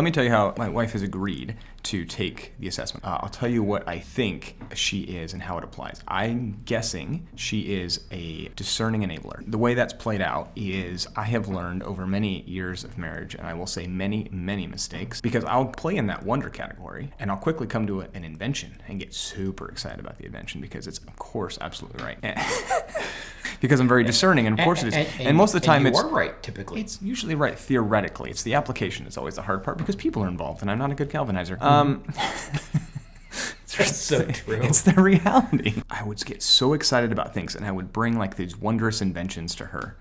Let me tell you how my wife has agreed to take the assessment. I'll tell you what I think she is and how it applies. I'm guessing she is a discerning enabler. The way that's played out is I have learned over many years of marriage, and I will say many, many mistakes, because I'll play in that wonder category and I'll quickly come to an invention and get super excited about the invention because it's, of course, absolutely right. Because I'm very discerning, and of course it is. And most of the time you are right, typically. It's usually right theoretically. It's the application that's always the hard part because people are involved, and I'm not a good Calvinizer. That's so true. It's the reality. I would get so excited about things, and I would bring like these wondrous inventions to her.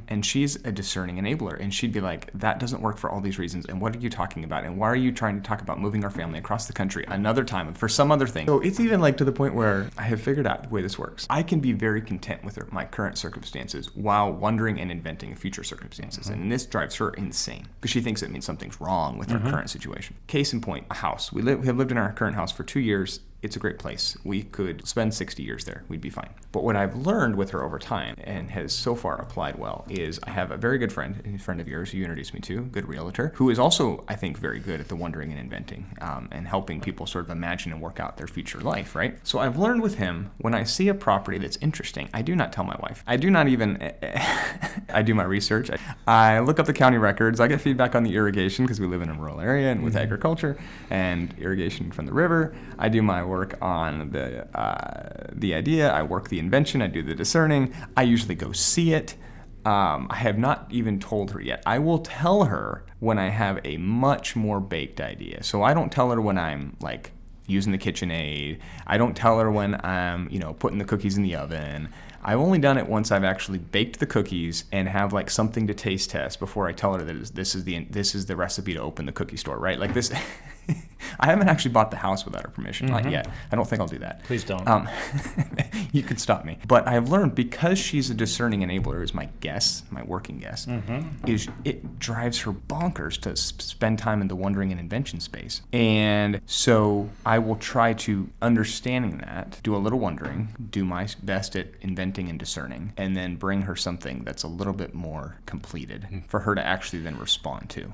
And she's a discerning enabler, and she'd be like, that doesn't work for all these reasons, and what are you talking about? And why are you trying to talk about moving our family across the country another time for some other thing? So it's even like to the point where I have figured out the way this works. I can be very content with my current circumstances while wondering and inventing future circumstances. And this drives her insane because she thinks it means something's wrong with our current situation. Case in point, a house. We have lived in our current house for 2 years. It's a great place. We could spend 60 years there. We'd be fine. But what I've learned with her over time, and has so far applied well, is I have a very good friend, a friend of yours you introduced me to, good realtor, who is also, I think, very good at the wondering and inventing and helping people sort of imagine and work out their future life, right? So I've learned with him, when I see a property that's interesting, I do not tell my wife. I do not even, I do my research. I look up the county records. I get feedback on the irrigation because we live in a rural area and with agriculture and irrigation from the river. I do my work on the idea. I work the invention. I do the discerning. I usually go see it. I have not even told her yet. I will tell her when I have a much more baked idea. So I don't tell her when I'm like using the KitchenAid. I don't tell her when I'm, putting the cookies in the oven. I've only done it once I've actually baked the cookies and have like something to taste test before I tell her that this is the recipe to open the cookie store, right? Like this. I haven't actually bought the house without her permission, not yet. I don't think I'll do that. Please don't. You could stop me. But I've learned, because she's a discerning enabler, is my guess, my working guess, is it drives her bonkers to spend time in the wondering and invention space. And so I will try to, understanding that, do a little wondering, do my best at inventing and discerning, and then bring her something that's a little bit more completed for her to actually then respond to.